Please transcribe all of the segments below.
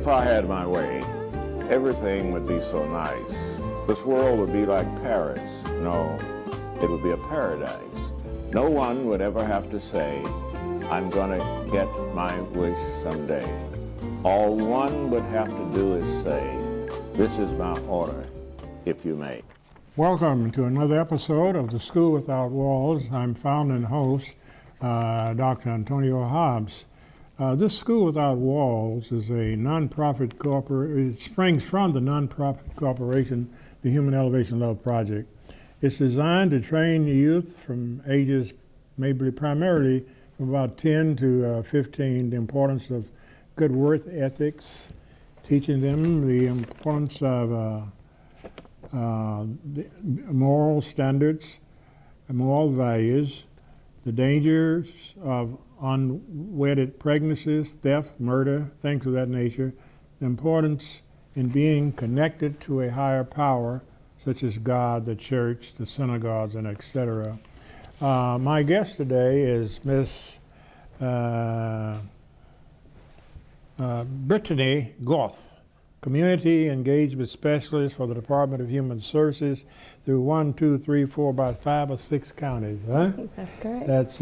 I had my way, everything would be so nice. This world would be like Paris. No, it would be a paradise. No one would ever have to say, I'm gonna get my wish someday. All one would have to do is say, this is my order, if you may. Welcome to another episode of The School Without Walls. I'm founder and host, Dr. Antonio Hobbs. This School Without Walls is a nonprofit corporation. It springs from the nonprofit corporation, the Human Elevation Love Project. It's designed to train youth from ages, maybe primarily from about 10 to 15, the importance of good work ethics, teaching them the importance of the moral standards, moral values, the dangers of unwedded pregnancies, theft, murder, things of that nature, the importance in being connected to a higher power, such as God, the church, the synagogues, and etc. My guest today is Miss Brittany Garth, Community Engagement Specialist for the Department of Human Services through 1, 2, 3, 4, about 5 or 6 counties, huh? That's correct. That's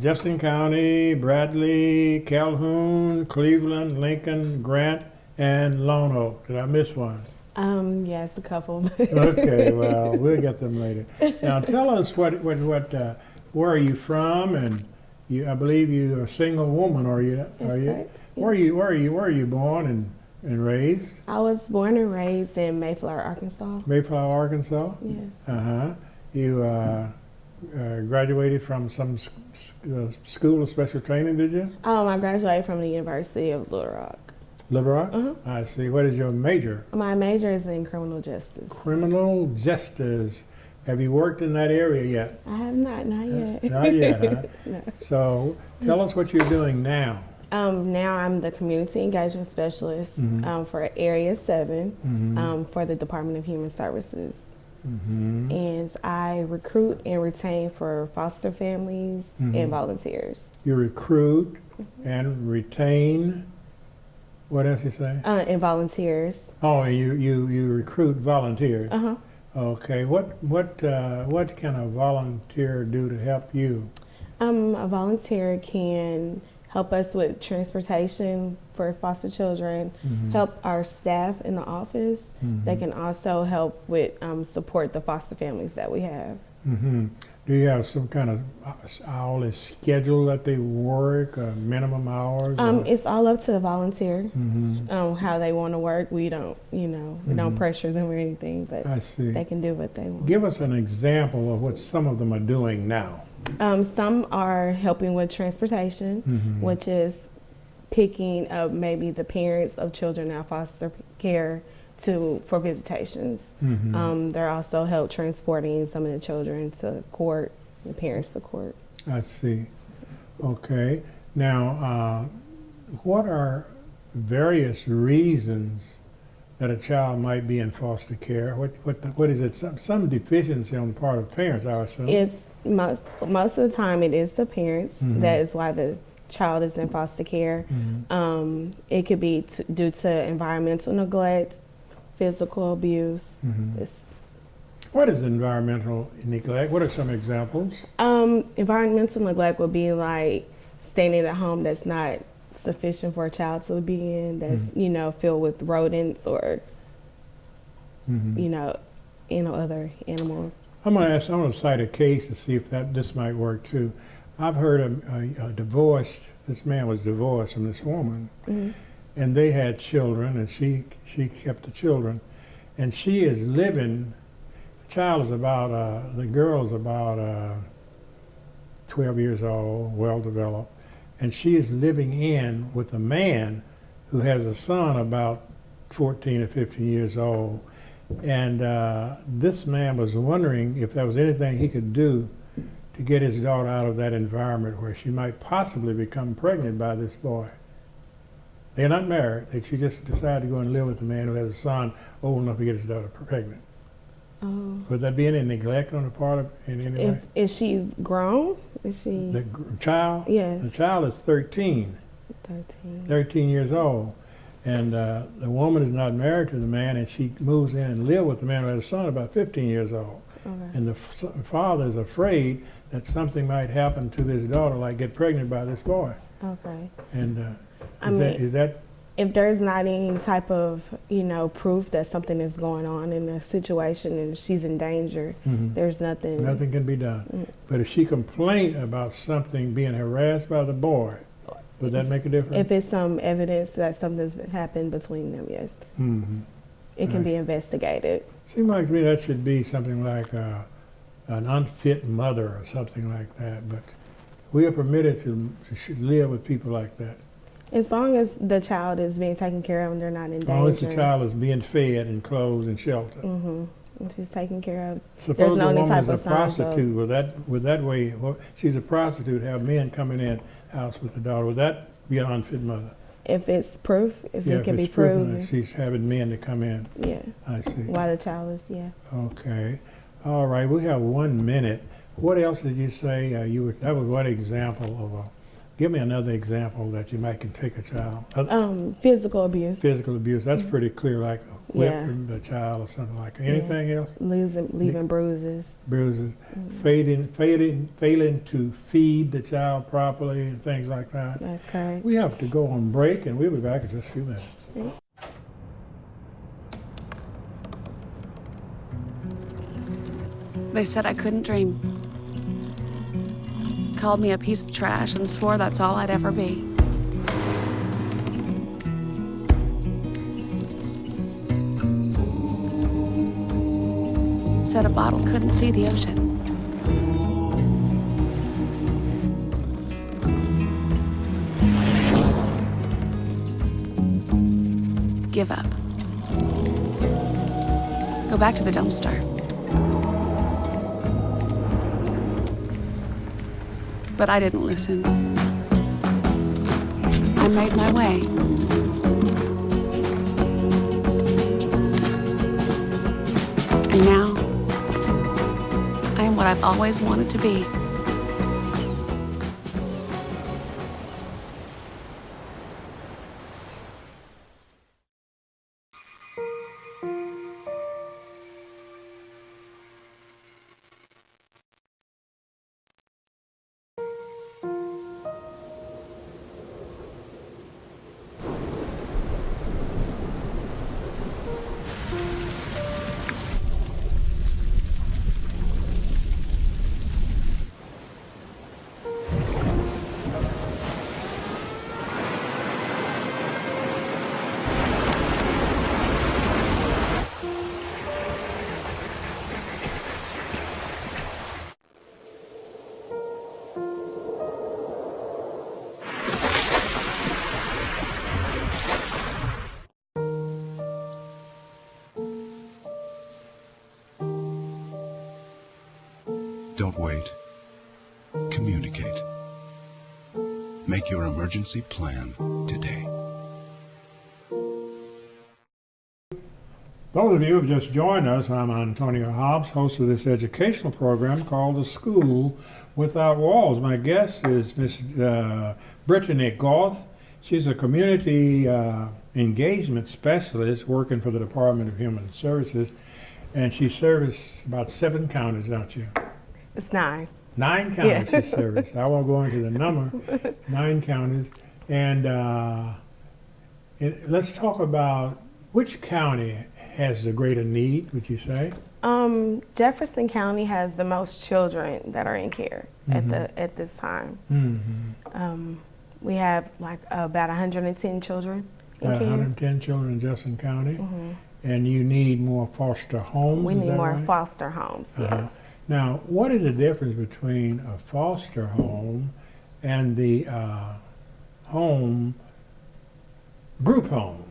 Jefferson County, Bradley, Calhoun, Cleveland, Lincoln, Grant, and Lone Oak. Did I miss one? Yes, a couple. Okay, well, we'll get them later. Now, tell us where are you from, and I believe you're a single woman. Are you? Right. Where are you born and raised? I was born and raised in Mayflower, Arkansas. Mayflower, Arkansas. Yes. You graduated from some school of special training, did you? I graduated from the University of Little Rock. Little Rock? Uh-huh. I see. What is your major? My major is in criminal justice. Criminal justice. Have you worked in that area yet? I have not yet. Not yet, huh? No. So tell us what you're doing now. Now I'm the Community Engagement Specialist for Area 7 for the Department of Human Services. And I recruit and retain for foster families and volunteers. You recruit and retain, what else you say? And volunteers. Oh, you recruit volunteers. Uh-huh. Okay, what can a volunteer do to help you? A volunteer can help us with transportation for foster children, help our staff in the office. They can also help with support the foster families that we have. Do you have some kind of hourly schedule that they work, minimum hours? It's all up to the volunteer, how they want to work. We don't, we don't pressure them or anything, but I see. they can do what they want. Give us an example of what some of them are doing now. Some are helping with transportation, which is picking up maybe the parents of children in foster care for visitations. They're also help transporting some of the children to court, the parents to court. I see. Okay. Now, what are various reasons that a child might be in foster care? What is it? Some deficiency on the part of parents, I assume. It's most of the time it is the parents. That is why the child is in foster care. It could be due to environmental neglect, physical abuse. What is environmental neglect? What are some examples? Environmental neglect would be like staying in a home that's not sufficient for a child to be in, that's filled with rodents or other animals. I'm going to cite a case to see if this might work too. I've heard this man was divorced from this woman, and they had children, and she kept the children, and she is living. The girl is about 12 years old, well developed, and she is living in with a man who has a son about 14 or 15 years old. And this man was wondering if there was anything he could do to get his daughter out of that environment where she might possibly become pregnant by this boy. They're not married. She just decided to go and live with a man who has a son old enough to get his daughter pregnant. Oh. Would that be any neglect on the part of in any way? Is she grown? Is she The child? Yes. The child is 13. 13. 13 years old. And the woman is not married to the man, and she moves in and lives with the man who has a son about 15 years old. Okay. And the father is afraid that something might happen to his daughter, like get pregnant by this boy. Okay. And I is that if there's not any type of, proof that something is going on in the situation and she's in danger, there's nothing. Nothing can be done. But if she complained about something being harassed by the boy, would that make a difference? If it's some evidence that something's happened between them, yes. It can be investigated. Seems like to me that should be something like an unfit mother or something like that. But we are permitted to live with people like that. As long as the child is being taken care of and they're not in danger. As long as the child is being fed and clothed and sheltered. And she's taken care of. Suppose no the woman is a signs prostitute. Would that way, she's a prostitute, have men coming in house with the daughter, would that be an unfit mother? If it's proof, if it can be proven proven. that she's having men to come in. Yeah. I see. While the child is, yeah. Okay. All right, we have 1 minute. What else did you say? That was one example of give me another example that you might can take a child. Physical abuse. Physical abuse, that's pretty clear, like whipping the child or something like that. Anything else? Leaving bruises. Bruises. Failing to feed the child properly and things like that. That's correct. We have to go on break, and we'll be back in just a few minutes. They said I couldn't dream. Called me a piece of trash and swore that's all I'd ever be. Said a bottle couldn't see the ocean. Give up. Go back to the dumpster. But I didn't listen. I made my way. And now, I am what I've always wanted to be. Don't wait. Communicate. Make your emergency plan today. Those of you who have just joined us, I'm Antonio Hobbs, host of this educational program called The School Without Walls. My guest is Miss Brittany Garth. She's a community engagement specialist working for the Department of Human Services, and she serves about 7 counties, don't you? It's 9. 9 counties she serves. I won't go into the number. 9 counties. And let's talk about which county has the greater need, would you say? Jefferson County has the most children that are in care at this time. We have like about 110 children in care. 110 children in Jefferson County. And you need more foster homes. We need more right? foster homes, yes. Now, what is the difference between a foster home and the group home?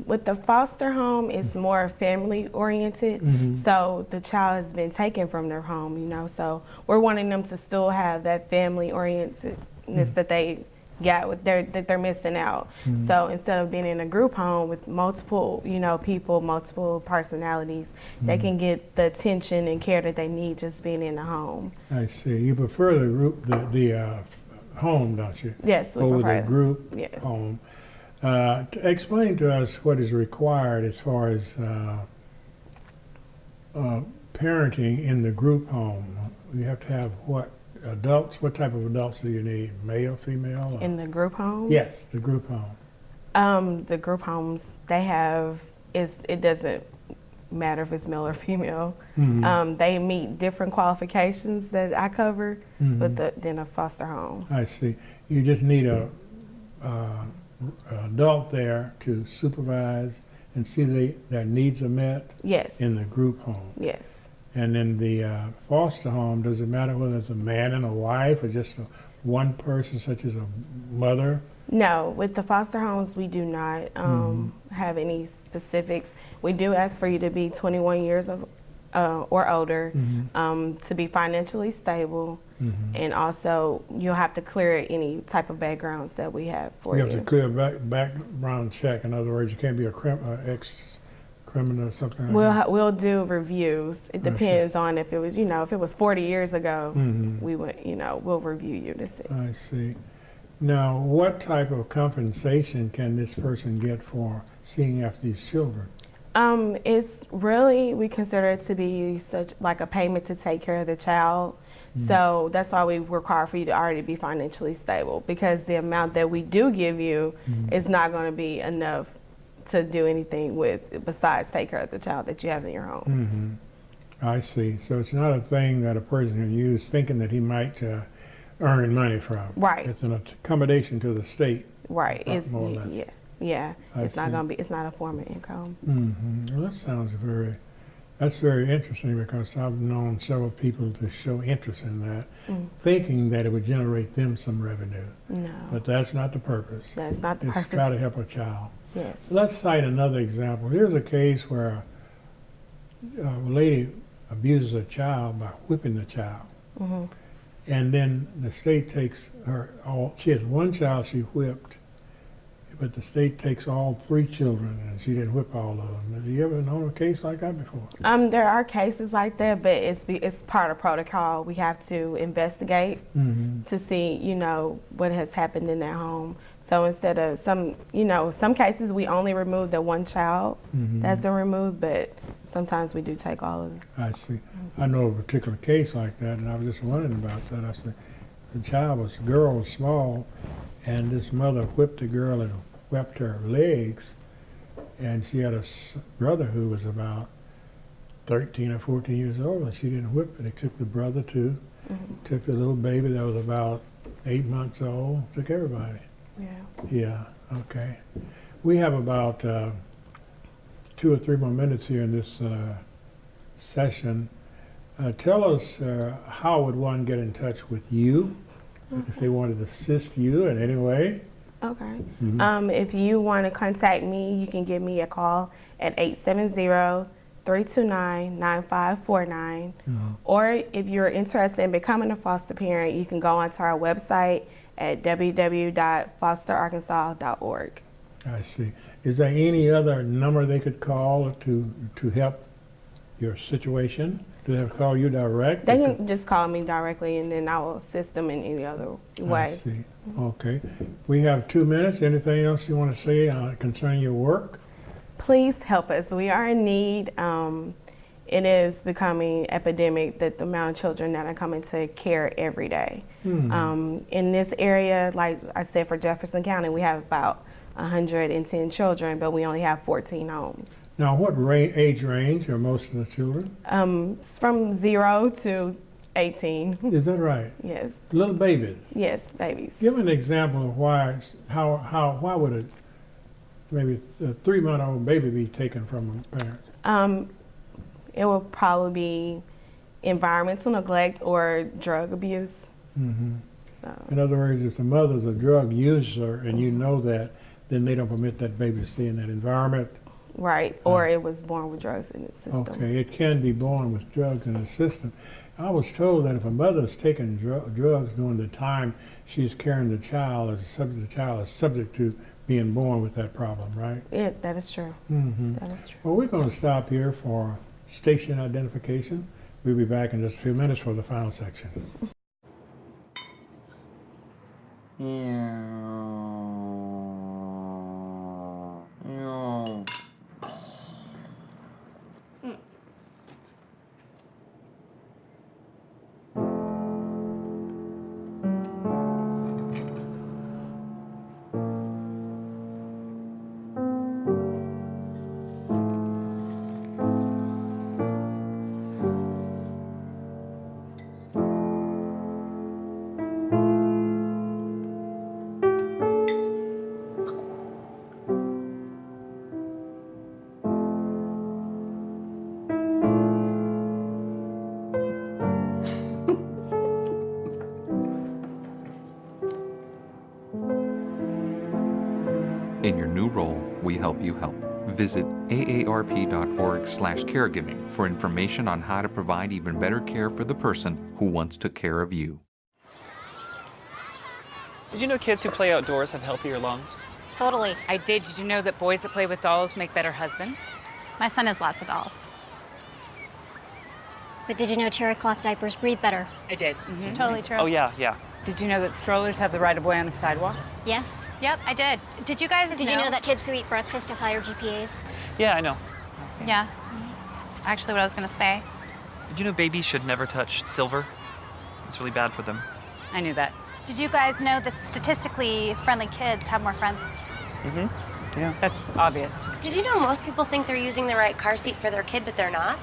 With the foster home, it's more family oriented. So the child has been taken from their home, so we're wanting them to still have that family orientedness that they got that they're missing out. So instead of being in a group home with multiple, people, multiple personalities, they can get the attention and care that they need just being in the home. I see. You prefer the home, don't you? Yes, we Over prefer the group yes. home. Explain to us what is required as far as parenting in the group home. You have to have what? Adults? What type of adults do you need? Male, female? Or? In the group home? Yes, the group home. The group homes, they have, it doesn't matter if it's male or female. Mm-hmm. They meet different qualifications that I cover, Mm-hmm. than a foster home. I see. You just need a adult there to supervise and see their needs are met Yes, in the group home. yes. And in the foster home, does it matter whether it's a man and a wife or just one person, such as a mother? No, with the foster homes, we do not have any specifics. We do ask for you to be 21 years of or older, to be financially stable, and also you'll have to clear any type of backgrounds that we have for you. You have to clear a background check. In other words, you can't be a ex-criminal or something like that. We'll do reviews. It depends on if it was, if it was 40 years ago, Mm-hmm. we would, we'll review you to see. I see. Now, what type of compensation can this person get for seeing after these children? It's really, we consider it to be such like a payment to take care of the child. So that's why we require for you to already be financially stable, because the amount that we do give you is not going to be enough to do anything with besides take care of the child that you have in your home. I see. So it's not a thing that a person can use thinking that he might earn money from. Right. It's an accommodation to the state. Right. It's more or less. Yeah. I It's not see. going to be. It's not a form of income. Well, that sounds that's very interesting, because I've known several people to show interest in that, thinking that it would generate them some revenue. No, But that's not the purpose. that's not the It's purpose. try to help a child. Yes. Let's cite another example. Here's a case where a lady abuses a child by whipping the child. And then the state takes she has one child she whipped, but the state takes all 3 children, and she didn't whip all of them. Have you ever known a case like that before? There are cases like that, but it's part of protocol. We have to investigate to see, what has happened in that home. So instead of some cases we only remove the one child that's been removed, but sometimes we do take all of them. I see. I know a particular case like that, and I was just wondering about that. I said, the girl was small, and this mother whipped the girl and whipped her legs, and she had a brother who was about 13 or 14 years old, and she didn't whip it. They took the brother too, took the little baby that was about 8 months old, took everybody. Yeah. Yeah, okay. We have about 2 or 3 more minutes here in this session. Tell us how would one get in touch with you if they wanted to assist you in any way? Okay. If you want to contact me, you can give me a call at 870-329-9549. Or if you're interested in becoming a foster parent, you can go onto our website at www.fosterarkansas.org. I see. Is there any other number they could call to help your situation? Do they have to call you direct? They can just call me directly, and then I will assist them in any other way. I see. Okay. We have 2 minutes. Anything else you want to say concerning your work? Please help us. We are in need. It is becoming epidemic that the amount of children that are coming to care every day. In this area, like I said, for Jefferson County, we have about 110 children, but we only have 14 homes. Now, what age range are most of the children? It's from 0 to 18. Is that right? Yes. Little babies? Yes, babies. Give an example of why would maybe a 3-month-old baby be taken from a parent? It will probably be environmental neglect or drug abuse. So. In other words, if the mother's a drug user and you know that, then they don't permit that baby to stay in that environment. Right, or it was born with drugs in its system. Okay, it can be born with drugs in the system. I was told that if a mother's taking drugs during the time she's carrying the child, the child is subject to being born with that problem, right? Yeah, that is true. That is true. Well, we're going to stop here for station identification. We'll be back in just a few minutes for the final section. In your new role, we help you help. Visit aarp.org/caregiving for information on how to provide even better care for the person who once took care of you. Did you know kids who play outdoors have healthier lungs? Totally. I did. Did you know that boys that play with dolls make better husbands? My son has lots of dolls. But did you know terry cloth diapers breathe better? I did. It's totally true. Oh, yeah. Did you know that strollers have the right of way on the sidewalk? Yes. Yep, I did. Did you guys know? Did you know that kids who eat breakfast have higher GPAs? Yeah, I know. Yeah. That's actually what I was going to say. Did you know babies should never touch silver? It's really bad for them. I knew that. Did you guys know that statistically friendly kids have more friends? Mm-hmm. Yeah. That's obvious. Did you know most people think they're using the right car seat for their kid, but they're not?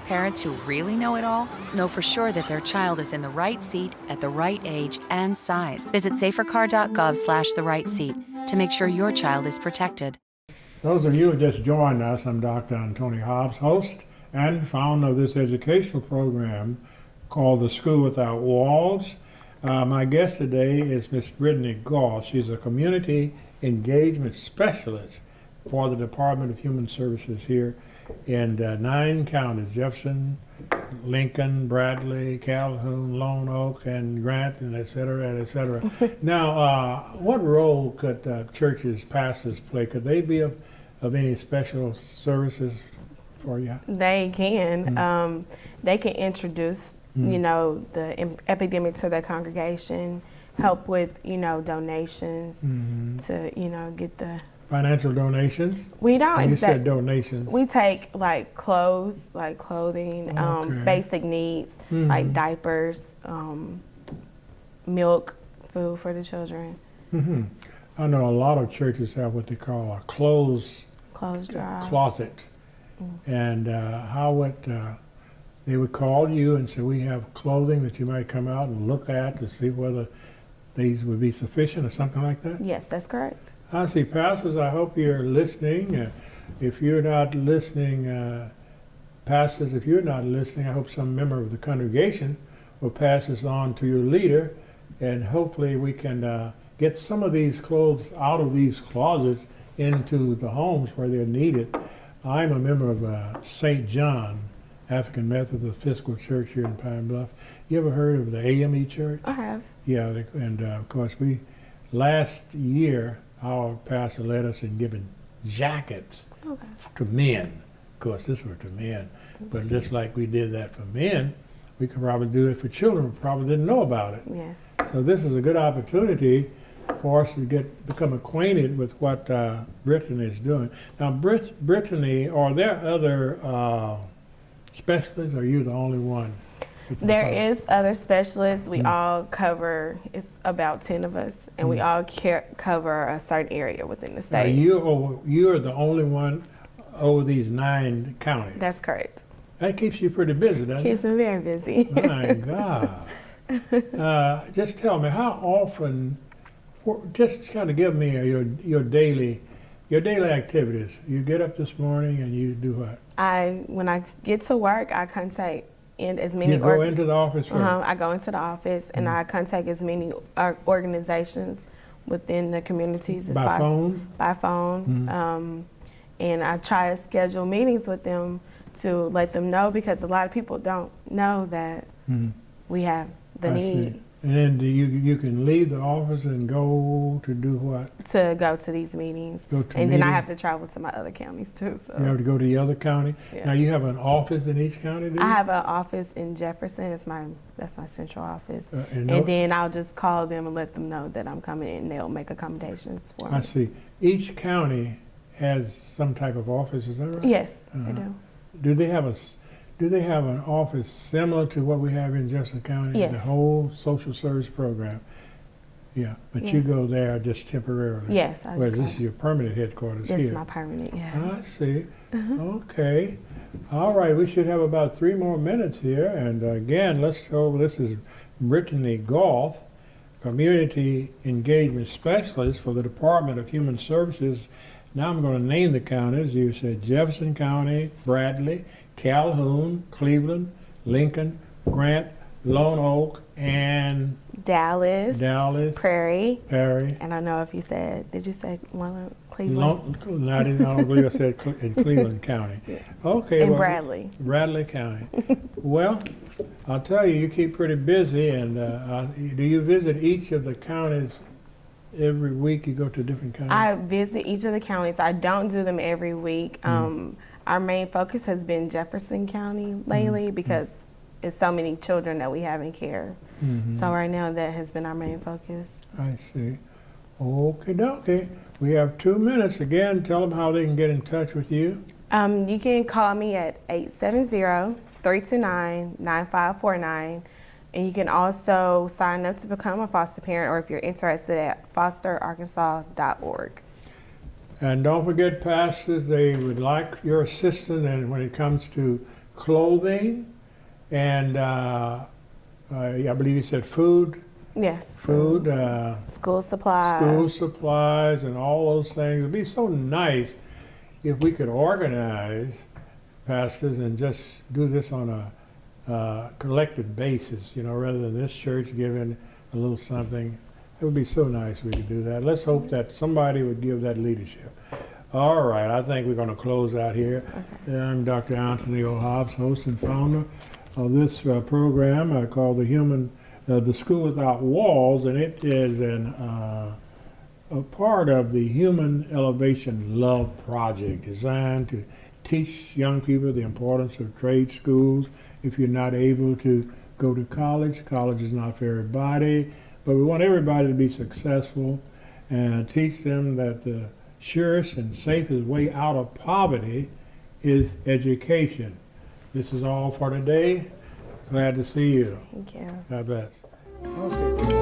Parents who really know it all know for sure that their child is in the right seat at the right age and size. Visit safercar.gov/the-right-seat to make sure your child is protected. Those of you who just joined us, I'm Dr. Antonio Hobbs, host and founder of this educational program called The School Without Walls. My guest today is Miss Brittany Garth. She's a community engagement specialist for the Department of Human Services here in 9 counties: Jefferson, Lincoln, Bradley, Calhoun, Lone Oak, and Grant, and et cetera, et cetera. Now, what role could churches, pastors play? Could they be of any special services for you? They can. They can introduce, the epidemic to their congregation, help with, donations to, get the... Financial donations? We don't. You said donations. We take like clothes, like clothing, Okay. basic needs, like diapers, milk, food for the children. I know a lot of churches have what they call a clothes drive. closet. And how would they would call you and say, we have clothing that you might come out and look at to see whether these would be sufficient or something like that? Yes, that's correct. I see. Pastors, I hope you're listening. If you're not listening, pastors, if you're not listening, I hope some member of the congregation will pass this on to your leader, and hopefully we can get some of these clothes out of these closets into the homes where they're needed. I'm a member of St. John African Methodist Episcopal Church here in Pine Bluff. You ever heard of the AME Church? I have. Yeah, and of course last year, our pastor led us in giving jackets to men. Of course, this was to men. But just like we did that for men, we could probably do it for children who probably didn't know about it. Yes. So this is a good opportunity for us to become acquainted with what Brittany is doing. Now, Brittany, are there other specialists, or are you the only one? There is other specialists. We all cover, it's about 10 of us, and we all cover a certain area within the state. Now you are the only one over these 9 counties. That's correct. That keeps you pretty busy, doesn't it? Keeps me very busy. My God. Just tell me, how often, just kind of give me your daily activities. You get up this morning and you do what? When I get to work, I contact as many. You go into the office first? I go into the office and I contact as many organizations within the communities as possible. By phone. And I try to schedule meetings with them to let them know, because a lot of people don't know that we have the need. And then you can leave the office and go to do what? To go to these meetings. And then I have to travel to my other counties too. So. You have to go to the other county? Yeah. Now you have an office in each county, do you? I have an office in Jefferson. That's my central office. And then I'll just call them and let them know that I'm coming in and they'll make accommodations for me. I see. Each county has some type of office, is that right? Yes, they do. Do they have an office similar to what we have in Jefferson County? Yes. The whole social service program? Yeah, but you go there just temporarily? Yes. Well, this is your permanent headquarters here? This is my permanent, yeah. I see. Okay. All right, we should have about 3 more minutes here. And again, let's go, this is Brittany Garth, Community Engagement Specialist for the Department of Human Services. Now I'm going to name the counties. You said Jefferson County, Bradley, Calhoun, Cleveland, Lincoln, Grant, Lone Oak, and Dallas, Prairie. Perry. And I know if you said, did you say Cleveland? I don't believe I said in Cleveland County. Yeah. Okay. And well, Bradley. Bradley County. Well, I'll tell you, you keep pretty busy. And do you visit each of the counties every week? You go to different counties? I visit each of the counties. I don't do them every week. Our main focus has been Jefferson County lately because it's so many children that we have in care. So right now that has been our main focus. I see. Okie dokie. We have 2 minutes. Again, tell them how they can get in touch with you. You can call me at 870-329-9549. And you can also sign up to become a foster parent, or if you're interested, at fosterarkansas.org. And don't forget, pastors, they would like your assistance and when it comes to clothing and I believe you said food. Yes. Food. School supplies. School supplies and all those things. It'd be so nice if we could organize, pastors, and just do this on a collective basis, rather than this church giving a little something. It would be so nice if we could do that. Let's hope that somebody would give that leadership. All right, I think we're going to close out here. Okay. I'm Dr. Anthony O. Hobbs, host and founder of this program called the School Without Walls, and it is a part of the Human Elevation Love Project designed to teach young people the importance of trade schools. If you're not able to go to college, college is not for everybody, but we want everybody to be successful and teach them that the surest and safest way out of poverty is education. This is all for today. Glad to see you. Thank you. God bless. Okay.